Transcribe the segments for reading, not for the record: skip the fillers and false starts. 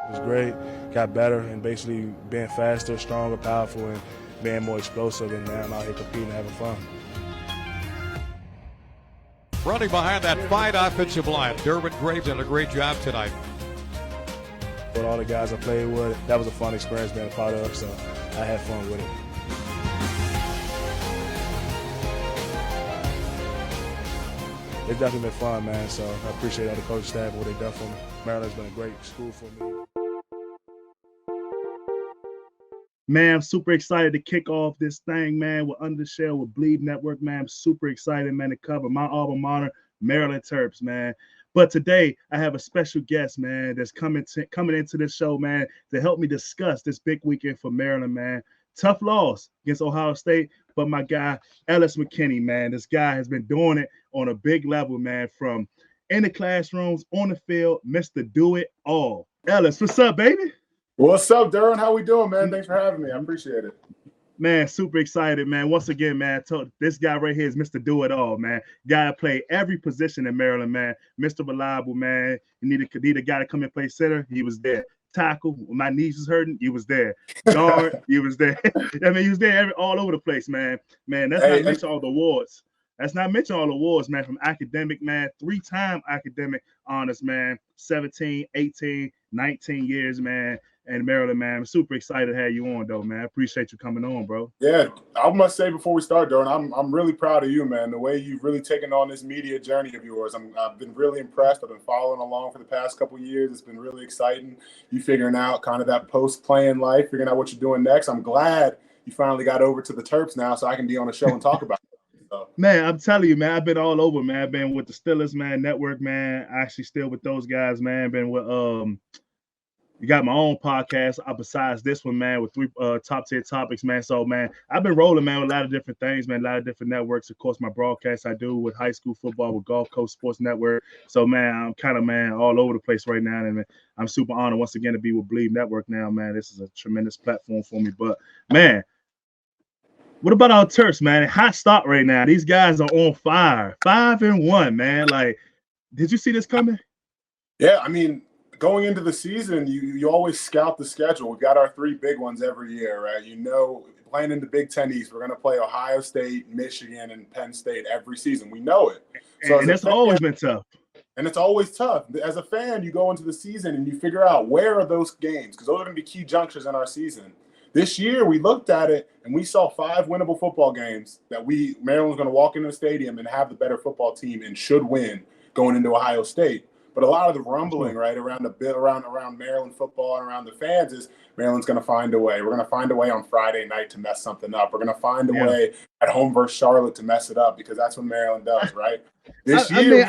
It was great, got better, and basically being faster, stronger, powerful, and being more explosive, and now I'm out here competing and having fun. Running behind that fine offensive line, Derwin Graves did a great job tonight. With all the guys I played with, that was a fun experience being a part of, so I had fun with it. It's definitely been fun, man, so I appreciate all the coaching staff and what they've done for me. Maryland's been a great school for me. Man, I'm super excited to kick off this thing, man, with Undershell, with Bleed Network, man. I'm super excited, man, to cover my alma mater, Maryland Terps, man. But today, I have a special guest, man, that's coming into this show, man, to help me discuss this big weekend for Maryland, man. Tough loss against Ohio State, but my guy, Ellis Mckennie, man, this guy has been doing it on a big level, man, from in the classrooms, on the field, Mr. Do It All. Ellis, what's up, baby? What's up, Darren? How we doing, man? Thanks for having me. I appreciate it. Man, super excited, man. Once again, man, this guy right here is Mr. Do It All, man. Guy play every position in Maryland, man. Mr. Reliable, man. You need a guy to come and play center. He was there. Tackle, when my knees was hurting, he was there. Guard, he was there. I mean, he was there all over the place, man. Man, that's not mention all the awards. That's not mention all the awards, man, from academic, man. 3-time academic honors, man. 17, 18, 19 years, man. And Maryland, man, I'm super excited to have you on, though, man. I appreciate you coming on, bro. Yeah, I must say before we start, Darren, I'm really proud of you, man. The way you've really taken on this media journey of yours. I've been really impressed. I've been following along for the past couple of years. It's been really exciting. You figuring out kind of that post-playing life, figuring out what you're doing next. I'm glad you finally got over to the Terps now so I can be on the show and talk about it. So. Man, I'm telling you, man, I've been all over, man. I've been with the Steelers, man, network, man. Actually still with those guys, man. Been with you got my own podcast besides this one, man, with 3 top 10 topics, man. So, man, I've been rolling, man, with a lot of different things, man, a lot of different networks. Of course, my broadcast I do with high school football with Gulf Coast Sports Network. So, man, I'm kind of, man, all over the place right now. And man, I'm super honored once again to be with Bleed Network now, man. This is a tremendous platform for me. But, man, what about our Terps, man? Hot start right now. These guys are on fire. 5-1, man. Like, did you see this coming? Yeah, I mean, going into the season, you always scout the schedule. We've got our 3 big ones every year, right? You know, playing in the Big Ten East, we're going to play Ohio State, Michigan, and Penn State every season. We know it. So and it's always been tough. And it's always tough. As a fan, you go into the season and you figure out where are those games, because those are going to be key junctures in our season. This year, we looked at it and we saw 5 winnable football games that Maryland's going to walk into the stadium and have the better football team and should win going into Ohio State. But a lot of the rumbling, right, around Maryland football and around the fans is Maryland's going to find a way. We're going to find a way on Friday night to mess something up. We're going to find a way at home versus Charlotte to mess it up, because that's what Maryland does, right? This year,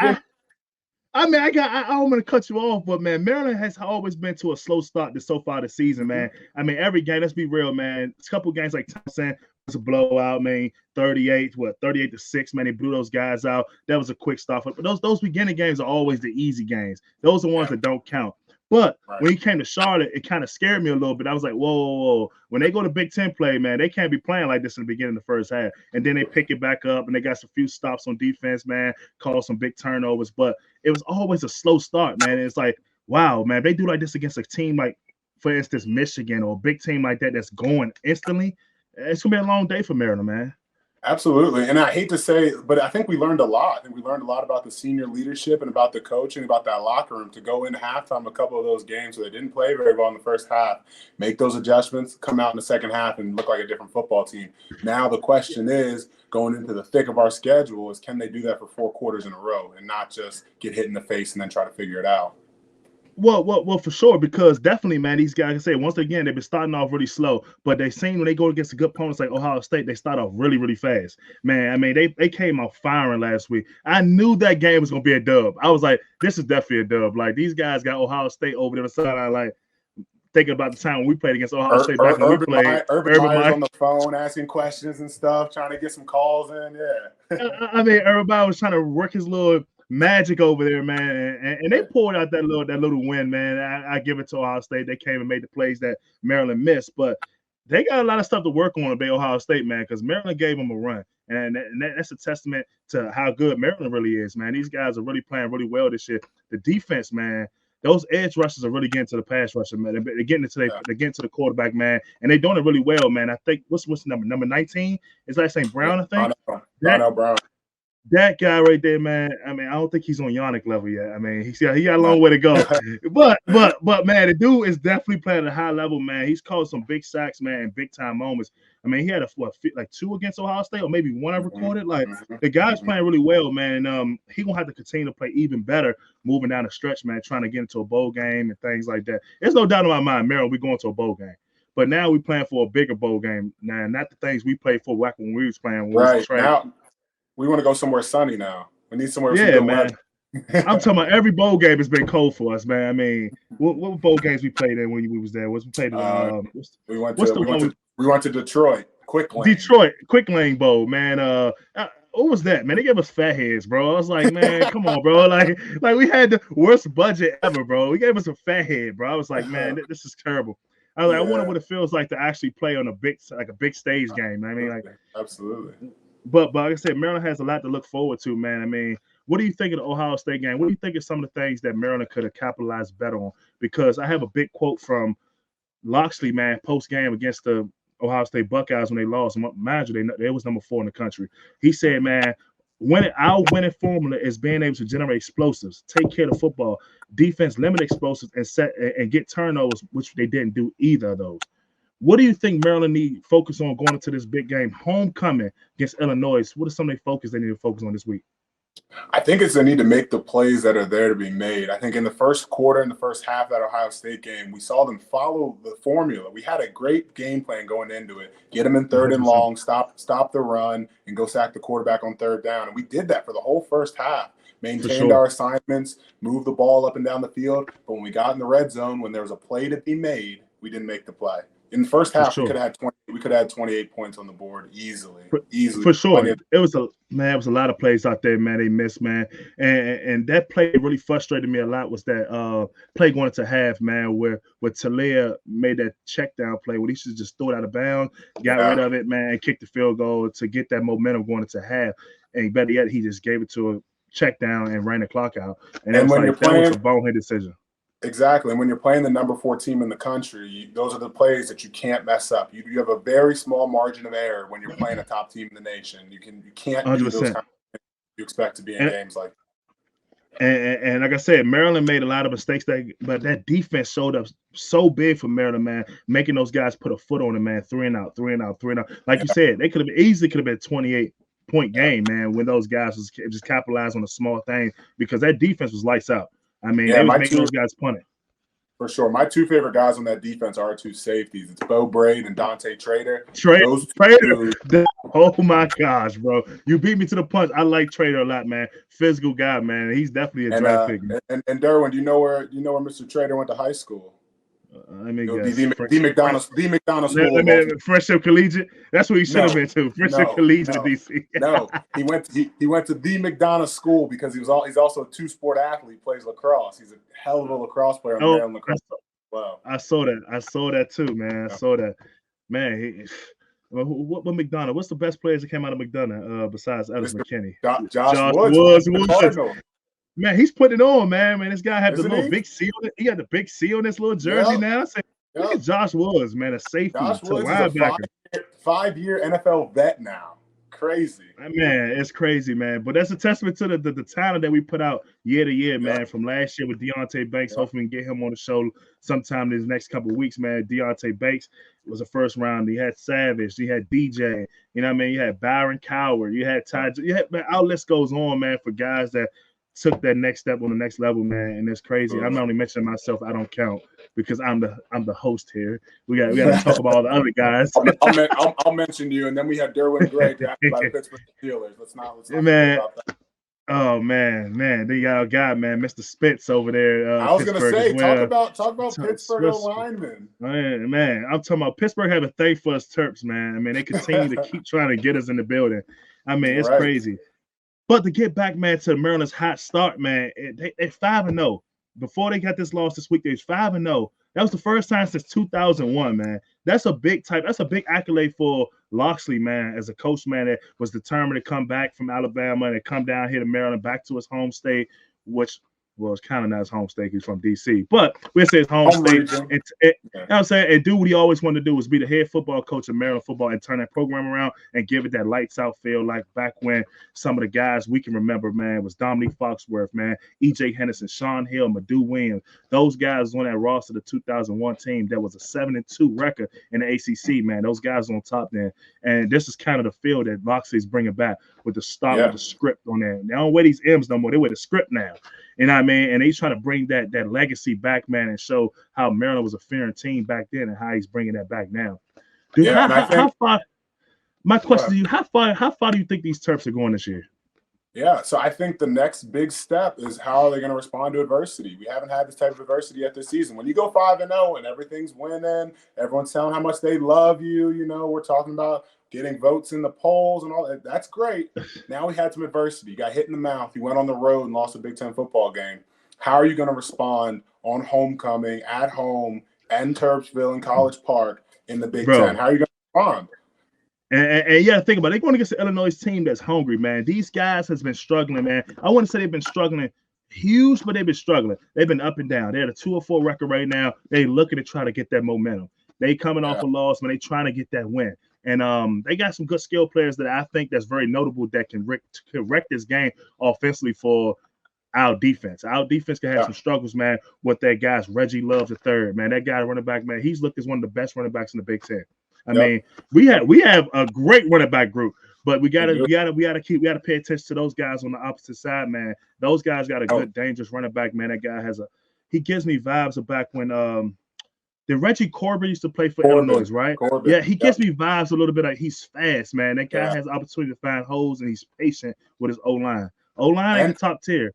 I don't want to cut you off, but man, Maryland has always been to a slow start so far this season, man. I mean, every game, let's be real, man. A couple games like Thompson was a blowout, man. 38-6, man. They blew those guys out. That was a quick start. But those beginning games are always the easy games. Those are the ones that don't count. But when he came to Charlotte, it kind of scared me a little bit. I was like, whoa. When they go to Big Ten play, man, they can't be playing like this in the beginning of the first half. And then they pick it back up, and they got some few stops on defense, man, caused some big turnovers. But it was always a slow start, man. And it's like, wow, man, if they do like this against a team like, for instance, Michigan or a big team like that that's going instantly, it's going to be a long day for Maryland, man. Absolutely. And I hate to say, but I think we learned a lot. I think we learned a lot about the senior leadership and about the coaching, about that locker room to go into halftime a couple of those games where they didn't play very well in the first half, make those adjustments, come out in the second half and look like a different football team. Now the question is, going into the thick of our schedule, is can they do that for 4 quarters in a row and not just get hit in the face and then try to figure it out? Well, for sure, because definitely, man, these guys, I say, once again, they've been starting off really slow, but they've seen when they go against a good opponents like Ohio State, they start off really, really fast. Man, I mean, they came out firing last week. I knew that game was going to be a dub. I was like, this is definitely a dub. Like, these guys got Ohio State over there sideline, like, thinking about the time when we played against Ohio State back when we played. Urban Meyer's on the phone asking questions and stuff, trying to get some calls in, yeah. I mean, everybody was trying to work his little magic over there, man, and they pulled out that little win, man. I give it to Ohio State. They came and made the plays that Maryland missed, but they got a lot of stuff to work on at Ohio State, man, because Maryland gave them a run, and that's a testament to how good Maryland really is, man. These guys are really playing really well this year. The defense, man, those edge rushers are really getting to the pass rusher, man. They're getting to the quarterback, man, and they're doing it really well, man. I think what's the number 19? His last name Brown, I think. Brown. That guy right there, man. I mean, I don't think he's on Yannick level yet. I mean, he got a long way to go. but man, the dude is definitely playing at a high level, man. He's called some big sacks, man, and big time moments. I mean, he had like 2 against Ohio State, or maybe 1 I recorded. Like the guy's playing really well, man. And he gonna have to continue to play even better moving down the stretch, man. Trying to get into a bowl game and things like that. There's no doubt in my mind, Maryland, we're going to a bowl game. But now we're playing for a bigger bowl game now, not the things we played for back when we was playing. Right now, we want to go somewhere sunny now. We need somewhere. Yeah, man. I'm talking about every bowl game has been cold for us, man. I mean, what bowl games we played in when we was there? We played? We went to Detroit. Quick Lane Bowl, man. What was that, man? They gave us fat heads, bro. I was like, man, come on, bro. Like we had the worst budget ever, bro. We gave us a fat head, bro. I was like, man, this is terrible. I was like, I wonder what it feels like to actually play on a big stage game. I mean, like, absolutely. But like I said, Maryland has a lot to look forward to, man. I mean, what do you think of the Ohio State game? What do you think of some of the things that Maryland could have capitalized better on? Because I have a big quote from Loxley, man, post game against the Ohio State Buckeyes when they lost. Mind you, they was number 4 in the country. He said, man, our winning formula is being able to generate explosives, take care of the football, defense, limit explosives, and get turnovers, which they didn't do either of those. What do you think Maryland need to focus on going into this big game, homecoming against Illinois? What are some of the focus they need to focus on this week? I think it's they need to make the plays that are there to be made. I think in the first quarter, in the first half of that Ohio State game, we saw them follow the formula. We had a great game plan going into it. Get them in 3rd and long, stop the run, and go sack the quarterback on 3rd down. And we did that for the whole first half. Maintained our assignments, moved the ball up and down the field. But when we got in the red zone, when there was a play to be made, we didn't make the play. In the first half, we could have had 28 points on the board easily. For sure. It was a lot of plays out there, man. They missed, man. And that play really frustrated me a lot was that play going into half, man, where Talia made that check down play where he should just throw it out of bounds, got rid of it, man, and kicked the field goal to get that momentum going into half. And better yet, he just gave it to a check down and ran the clock out. And that was a bonehead decision. Exactly. And when you're playing the number 4 team in the country, those are the plays that you can't mess up. You have a very small margin of error when you're playing a top team in the nation. You can't 100%. Do those kind of things you expect to be in games like that. And like I said, Maryland made a lot of mistakes, but that defense showed up so big for Maryland, man, making those guys put a foot on it, man, 3 and out. Like you said, they could have easily been a 28-point game, man, when those guys just capitalized on a small thing because that defense was lights out. I mean, they was making those guys punt it. For sure. My 2 favorite guys on that defense are 2 safeties. It's Bo Braid and Dante Trader. Trader. Oh, my gosh, bro. You beat me to the punch. I like Trader a lot, man. Physical guy, man. He's definitely a draft pick. And Derwin, do you know where Mr. Trader went to high school? Let me guess. D. McDonald School. Friendship Collegiate. That's what he should have been too. Friendship Collegiate, DC. No, he went to the McDonald School because he's also a 2-sport athlete. Plays lacrosse. He's a hell of a lacrosse player on Maryland lacrosse. Wow. I saw that too, man. I saw that. Man, what McDonough? What's the best players that came out of McDonough besides Ellis Mckennie? Josh Woods. Man, he's putting it on, man. This guy had the little big C on it. He got the big C on this little jersey now. I said, look at Josh Woods, man, a safety. Josh Woods is a 5-year NFL vet now. Crazy. Man, it's crazy, man. But that's a testament to the talent that we put out year to year, man. From last year with Deontay Banks. Hopefully we can get him on the show sometime in the next couple of weeks, man. Deontay Banks was a first round. He had Savage. He had DJ. You know what I mean? You had Byron Coward. You had Ty. Man, our list goes on, man, for guys that took that next step on the next level, man, and it's crazy. I'm not only mentioning myself; I don't count because I'm the host here. We got to talk about all the other guys. I'll mention you, and then we have Derwin Gray drafted by the Pittsburgh Steelers. Let's not man. Talk about that. Oh man, they got a guy, man, Mr. Spitz over there. I was going to say, well. talk about Pittsburgh linemen. Man, I'm talking about Pittsburgh have a thing for us Terps, man. I mean, they continue to keep trying to get us in the building. I mean, it's crazy. But to get back, man, to Maryland's hot start, man, they're 5-0. Before they got this loss this week, they was 5-0. That was the first time since 2001, man. That's a big accolade for Loxley, man, as a coach, man, that was determined to come back from Alabama and come down here to Maryland, back to his home state, which Well, it's kind of not his home state. He's from D.C., but we'll say his home Home state. region. You know what I'm saying? And do what he always wanted to do was be the head football coach of Maryland football and turn that program around and give it that lights out feel like back when some of the guys we can remember, man, was Dominique Foxworth, man, E.J. Henderson, Sean Hill, Madu Williams. Those guys on that roster, the 2001 team that was a 7-2 record in the ACC, man. Those guys on top there. And this is kind of the feel that Loxley's bringing back with the start with the script on there. They don't wear these M's no more. They wear the script now. You know what I mean? And he's trying to bring that legacy back, man, and show how Maryland was a fearing team back then and how he's bringing that back now. Dude, how far? My question to you: How far do you think these Terps are going this year? Yeah, so I think the next big step is how are they going to respond to adversity? We haven't had this type of adversity yet this season. When you go 5-0 and everything's winning, everyone's telling how much they love you. You know, we're talking about getting votes in the polls and all that. That's great. Now we had some adversity. You got hit in the mouth. You went on the road and lost a Big Ten football game. How are you going to respond on homecoming, at home, and Terpsville and College Park in the Big Ten? How are you going to respond? And yeah, think about it. They're going against the Illinois team that's hungry, man. These guys has been struggling, man. I wouldn't say they've been struggling huge, but they've been struggling. They've been up and down. They're at a 2-4 record right now. They looking to try to get that momentum. They coming off a loss, man. They trying to get that win. And they got some good skill players that I think that's very notable that can wreck this game offensively for our defense. Our defense can have some struggles, man, with that guys. Reggie Love the third, man. That guy running back, man, he's looked as one of the best running backs in the Big Ten. I mean, we have a great running back group, but we gotta pay attention to those guys on the opposite side, man. Those guys got a good, dangerous running back, man. That guy he gives me vibes of back when the Reggie Corbin used to play for Illinois, right? Yeah, he gives me vibes a little bit like he's fast, man. That guy has opportunity to find holes and he's patient with his O-line. O-line ain't the top tier.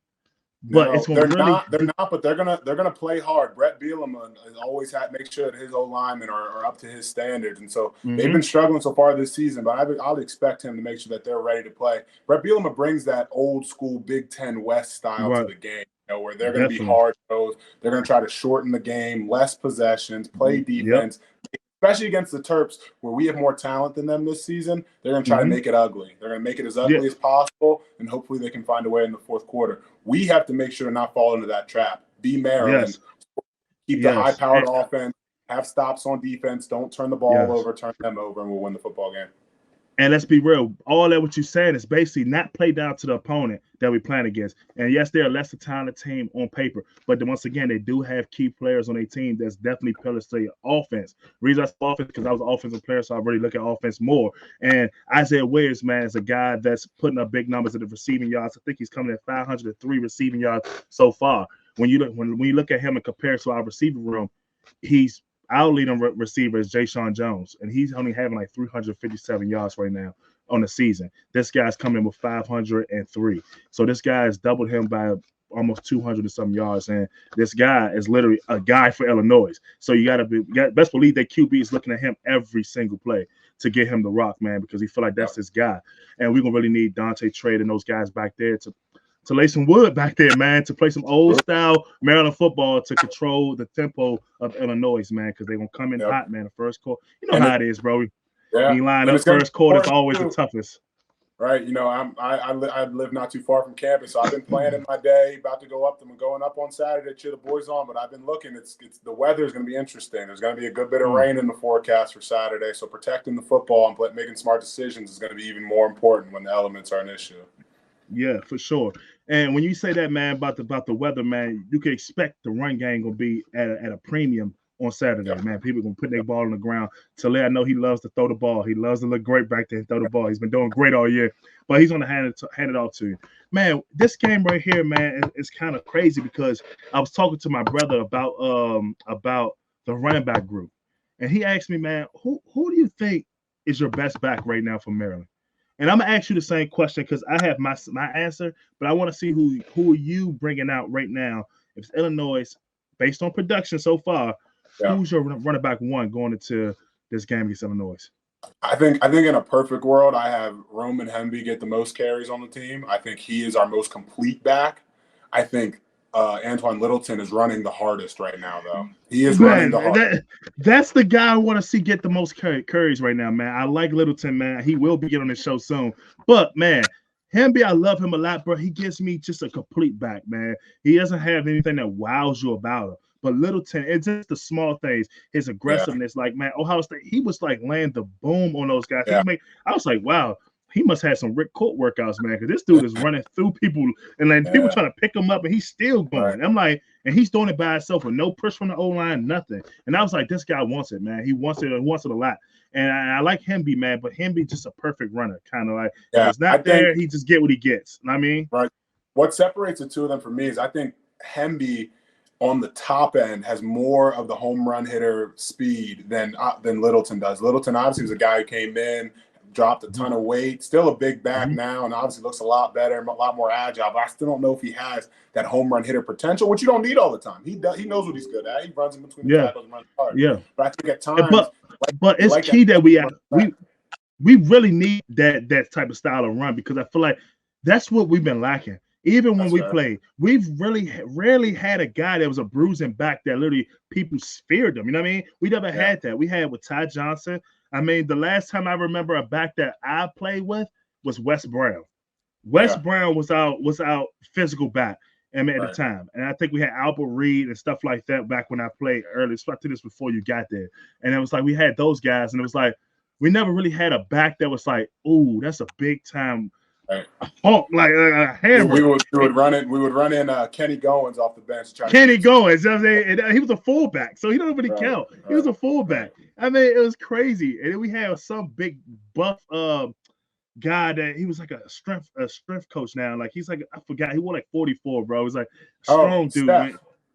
But it's they're not, but they're gonna play hard. Brett Bielema always make sure that his O-linemen are up to his standards, and so they've been struggling so far this season. But I'll expect him to make sure that they're ready to play. Brett Bielema brings that old school Big Ten West style to the game, where they're going to be hard nosed. They're going to try to shorten the game, less possessions, play defense. Especially against the Terps, where we have more talent than them this season, they're going to try to make it ugly. They're going to make it as ugly as possible, and hopefully they can find a way in the fourth quarter. We have to make sure to not fall into that trap. Be Maryland. Keep the high-powered offense. Have stops on defense. Don't turn the ball over. Turn them over, and we'll win the football game. And let's be real, all that what you're saying is basically not play down to the opponent that we playing against. And yes, they're a lesser talented team on paper, but once again, they do have key players on their team that's definitely pillars to your offense. The reason I say offense because I was an offensive player, so I really look at offense more. And Isaiah Williams, man, is a guy that's putting up big numbers at the receiving yards. I think he's coming at 503 receiving yards so far. When you look at him and compare to our receiver room, our leading receiver is Jay Sean Jones, and he's only having like 357 yards right now on the season. This guy's coming with 503. So this guy has doubled him by almost 200 and some yards. And this guy is literally a guy for Illinois. So you best believe that QB is looking at him every single play to get him the rock, man, because he feel like that's his guy. And we're going to really need Dante Trade and those guys back there to lay some wood back there, man, to play some old-style Maryland football to control the tempo of Illinois, man, because they're going to come in hot, man, the first quarter. You know how it is, bro. You line up first quarter is always the toughest. Right. You know, I live not too far from campus, so I've been planning my day, about to go up. I'm going up on Saturday to cheer the boys on, but I've been looking. It's the weather is going to be interesting. There's going to be a good bit of rain in the forecast for Saturday, so protecting the football and making smart decisions is going to be even more important when the elements are an issue. Yeah, for sure. And when you say that, man, about the weather, man, you can expect the run game gonna be at a premium on Saturday, man. People gonna put their ball on the ground. Tilley, I know he loves to throw the ball. He loves to look great back there and throw the ball. He's been doing great all year, but he's gonna hand it off to you, man. This game right here, man, is kind of crazy because I was talking to my brother about the running back group, and he asked me, man, who do you think is your best back right now for Maryland? And I'm gonna ask you the same question because I have my answer, but I want to see who are you bringing out right now? If it's Illinois, based on production so far, who's your running back one going into this game against Illinois? I think in a perfect world, I have Roman Hemby get the most carries on the team. I think he is our most complete back. I think Antoine Littleton is running the hardest right now, though. He is running the hardest. That's the guy I want to see get the most carries right now, man. I like Littleton, man. He will be getting on the show soon. But, man, Hemby, I love him a lot, bro. He gives me just a complete back, man. He doesn't have anything that wows you about him. But Littleton, it's just the small things, his aggressiveness. Like, man, Ohio State, he was like laying the boom on those guys. Yeah. I was like, wow, he must have some Rick Court workouts, man, because this dude is running through people and like people trying to pick him up, and he's still going. Right. I'm like, and he's doing it by himself with no push from the O-line, nothing. And I was like, this guy wants it, man. He wants it a lot. And I like Hemby, man, but Hemby just a perfect runner, kind of like if it's not there, he just get what he gets. You know what I mean? Right. What separates the two of them for me is I think Hemby on the top end has more of the home run hitter speed than Littleton does. Littleton obviously was a guy who came in, dropped a ton of weight, still a big back now, and obviously looks a lot better, a lot more agile. But I still don't know if he has that home run hitter potential, which you don't need all the time. He knows what he's good at. He runs in between the tackles and runs hard. Yeah. But I think at times, but it's key that we really need that type of style of run, because I feel like that's what we've been lacking. Even when we played, we've really rarely had a guy that was a bruising back that literally people feared them. You know what I mean? We never had that. We had with Ty Johnson. I mean, the last time I remember a back that I played with was Wes Brown. Wes Brown was our physical back, I mean, at the time. And I think we had Albert Reed and stuff like that back when I played early. So I think this before you got there. And it was like we had those guys, and it was like we never really had a back that was like, ooh, that's a big time Hulk, like a hammer. We would run in Kenny Goins off the bench. Kenny Goins, and he was a fullback, so he don't really count. He was a fullback. I mean, it was crazy. And then we had some big buff guy that he was like a strength coach now. Like he's like, I forgot, he wore like 44, bro. He was like strong dude.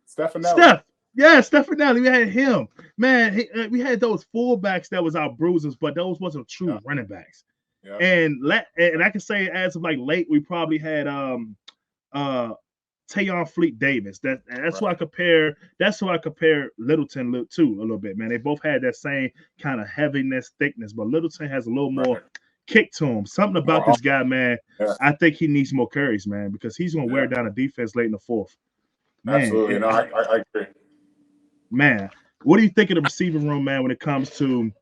Stefanelli. Yeah, Stefanelli. We had him. Man, we had those fullbacks that was our bruisers, but those wasn't true running backs. Yeah. And I can say as of like late, we probably had Tayon Fleet Davis. That's who I compare. That's who I compare Littleton to a little bit, man. They both had that same kind of heaviness, thickness, but Littleton has a little more kick to him. Something about this guy, man. Yeah. I think he needs more carries, man, because he's gonna wear down a defense late in the fourth. Man, absolutely, I agree. Man, what do you think of the receiving room, man, when it comes to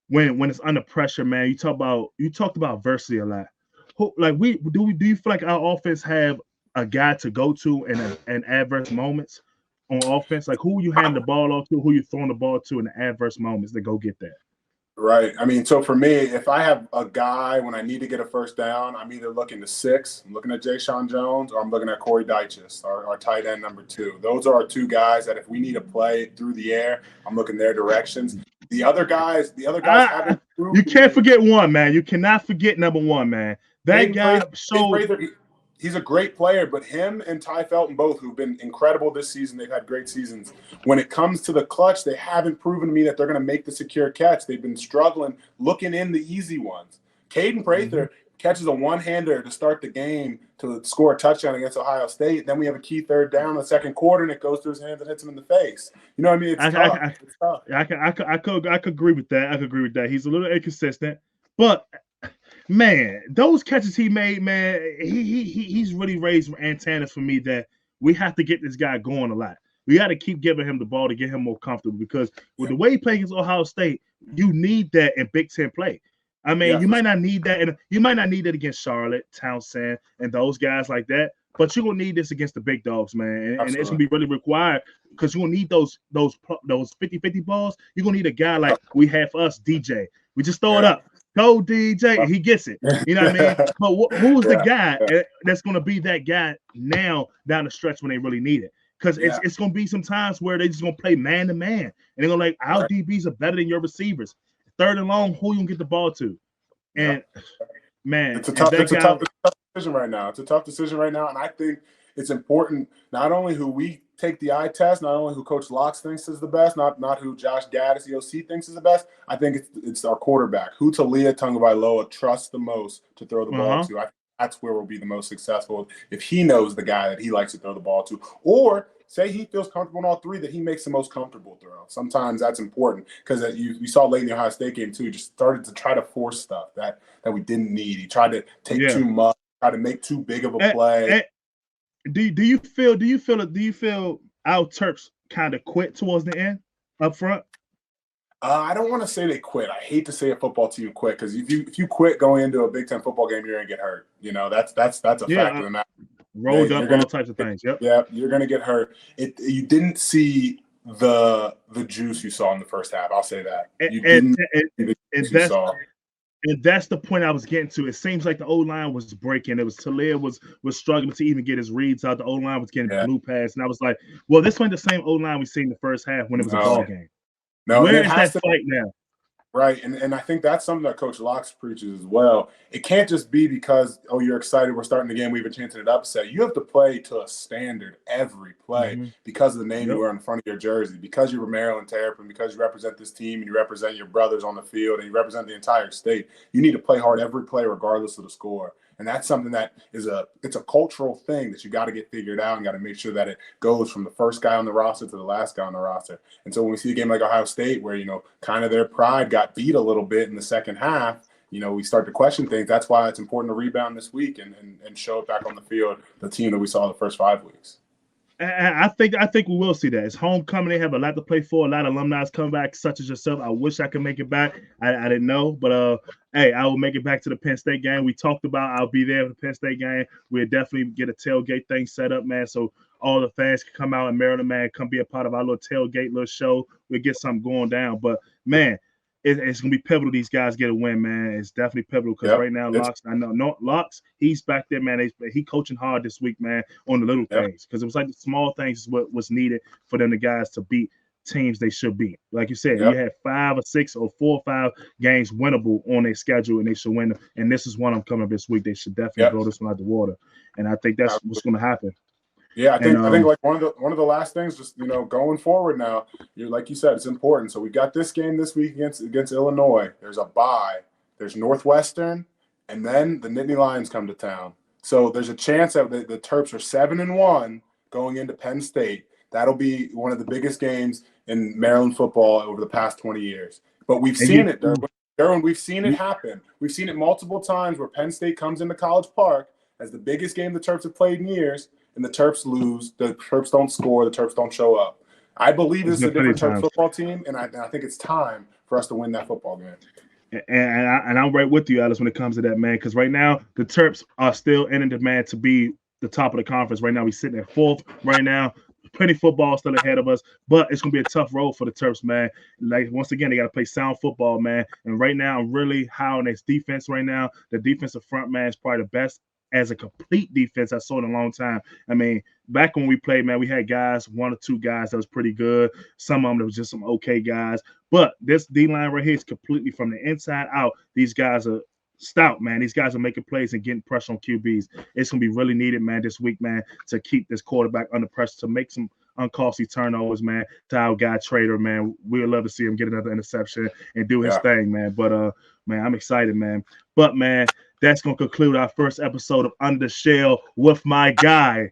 when it's under pressure, man? You talked about adversity a lot. Do you feel like our offense have a guy to go to in adverse moments on offense? Like who you hand the ball off to, who you throwing the ball to in the adverse moments to go get that? Right. I mean, so for me, if I have a guy when I need to get a first down, I'm either looking to 6, I'm looking at Jayshon Jones, or I'm looking at Corey Dyches, our tight end number 2. Those are our 2 guys that if we need to play through the air, I'm looking their directions. The other guys haven't. You can't forget one, man. You cannot forget number 1, man. That guy showed. He's a great player, but him and Ty Felton both, who've been incredible this season, they've had great seasons. When it comes to the clutch, they haven't proven to me that they're going to make the secure catch. They've been struggling looking in the easy ones. Caden Prather catches a one-hander to start the game to score a touchdown against Ohio State. Then we have a key third down in the second quarter, and it goes through his hands and hits him in the face. You know what I mean? It's tough. I could agree with that. I could agree with that. He's a little inconsistent, but man, those catches he made, man, he's really raised antennas for me that we have to get this guy going a lot. We got to keep giving him the ball to get him more comfortable, because with the way he plays against Ohio State, you need that in Big Ten play. I mean, you might not need that, and you might not need it against Charlotte, Townsend, and those guys like that. But you're gonna need this against the big dogs, man, and it's gonna be really required, because you're gonna need those 50-50 balls. You're gonna need a guy like we have for us, DJ. We just throw it up. Go DJ, and he gets it. You know what I mean? But who's the guy that's going to be that guy now down the stretch when they really need it? Because it's going to be some times where they're just going to play man to man, and they're going to like, our DBs are better than your receivers. 3rd and long, who you going to get the ball to? And man, it's a tough decision right now. It's a tough decision right now, and I think it's important not only who we take the eye test, not only who Coach Locke thinks is the best, not who Josh Gaddis, the OC, thinks is the best. I think it's our quarterback, who Talia Tagovailoa trusts the most to throw the ball to. I think that's where we'll be the most successful, if he knows the guy that he likes to throw the ball to, or say he feels comfortable in all 3, that he makes the most comfortable throw. Sometimes that's important, because you saw late in the Ohio State game too. He just started to try to force stuff that we didn't need. He tried to take too much, try to make too big of a play. Do you feel our Terps kind of quit towards the end up front? I don't want to say they quit. I hate to say a football team quit because if you quit going into a Big Ten football game, you're gonna get hurt. That's a fact of the matter. Rolled up, all types of things. Yep. Yeah, you're gonna get hurt. You didn't see the juice you saw in the first half. I'll say that. And that's the point I was getting to. It seems like the O-line was breaking. It was Talia was struggling to even get his reads out. The O-line was getting blue pass. And I was like, well, this wasn't the same O-line we seen in the first half when it was a ball game. No, where is that fight now? Right. And I think that's something that Coach Locks preaches as well. It can't just be because, oh, you're excited, we're starting the game, we have a chance at an upset. You have to play to a standard every play because of the name you wear on the front of your jersey, because you're Maryland Terp, and because you represent this team and you represent your brothers on the field and you represent the entire state. You need to play hard every play regardless of the score. And that's something that it's a cultural thing that you got to get figured out and got to make sure that it goes from the first guy on the roster to the last guy on the roster. And so when we see a game like Ohio State where, kind of their pride got beat a little bit in the second half, we start to question things. That's why it's important to rebound this week and show it back on the field, the team that we saw the first 5 weeks. I think we will see that. It's homecoming. They have a lot to play for. A lot of alumni come back, such as yourself. I wish I could make it back. I didn't know, but hey, I will make it back to the Penn State game. We talked about I'll be there for the Penn State game. We'll definitely get a tailgate thing set up, man, so all the fans can come out in Maryland, man, come be a part of our little tailgate, little show. We'll get something going down. But, man, it's going to be pivotal these guys get a win, man. It's definitely pivotal because right now, Locks, he's back there, man. He coaching hard this week, man, on the little things because it was like the small things is what was needed for them, the guys, to beat teams they should beat. Like you said, you had 5 or 6 or 4 or 5 games winnable on their schedule, and they should win them. And this is one of them coming up this week. They should definitely blow this one out the water. And I think that's what's going to happen. Yeah, I think like one of the last things, just going forward now, like you said, it's important. So we got this game this week against Illinois. There's a bye. There's Northwestern, and then the Nittany Lions come to town. So there's a chance that the Terps are 7-1 going into Penn State. That'll be one of the biggest games in Maryland football over the past 20 years. But we've seen it, Derwin. We've seen it happen. We've seen it multiple times where Penn State comes into College Park as the biggest game the Terps have played in years, and the Terps lose, the Terps don't score, the Terps don't show up. I believe this is a different Terps football team, and I think it's time for us to win that football game. And I'm right with you, Alice, when it comes to that, man, because right now the Terps are still in demand to be the top of the conference. Right now we're sitting at 4th right now. Plenty of football still ahead of us, but it's going to be a tough road for the Terps, man. Like, once again, they got to play sound football, man. And right now, I'm really high on this defense right now. The defensive front, man, is probably the best as a complete defense I saw in a long time. I mean, back when we played, man, we had guys, 1 or 2 guys that was pretty good. Some of them that was just some okay guys. But this D-line right here is completely from the inside out. These guys are stout, man. These guys are making plays and getting pressure on QBs. It's going to be really needed, man, this week, man, to keep this quarterback under pressure, to make some uncostly turnovers, man, to our guy Trader, man. We'd love to see him get another interception and do his thing, man. But, man, I'm excited, man. But, man, that's going to conclude our first episode of Under the Shell with my guy,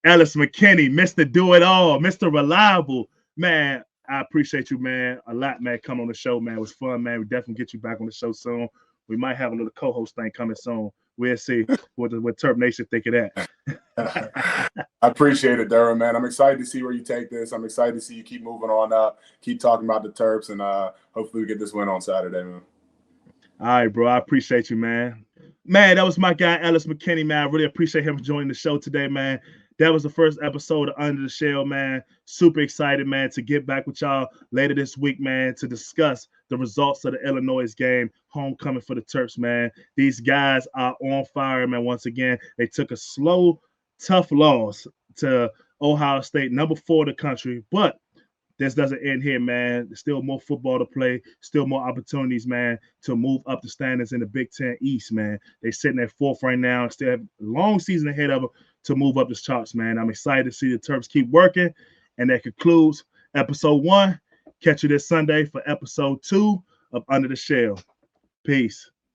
Ellis Mckennie, Mr. Do-It-All, Mr. Reliable. Man, I appreciate you, man, a lot, man, coming on the show, man. It was fun, man. We definitely get you back on the show soon. We might have a little co-host thing coming soon. We'll see what Terp Nation think of that. I appreciate it, Durham, man. I'm excited to see where you take this. I'm excited to see you keep moving on up, keep talking about the Terps, and hopefully we get this win on Saturday, man. All right, bro. I appreciate you, man. Man, that was my guy, Ellis Mckennie, man. I really appreciate him joining the show today, man. That was the first episode of Under the Shell, man. Super excited, man, to get back with y'all later this week, man, to discuss the results of the Illinois game, homecoming for the Terps, man. These guys are on fire, man. Once again, they took a slow, tough loss to Ohio State, number 4 in the country. But this doesn't end here, man. There's still more football to play, still more opportunities, man, to move up the standings in the Big Ten East, man. They're sitting at 4th right now, still have a long season ahead of them to move up the charts, man. I'm excited to see the Terps keep working. And that concludes episode 1. Catch you this Sunday for episode 2 of Under the Shell. Peace.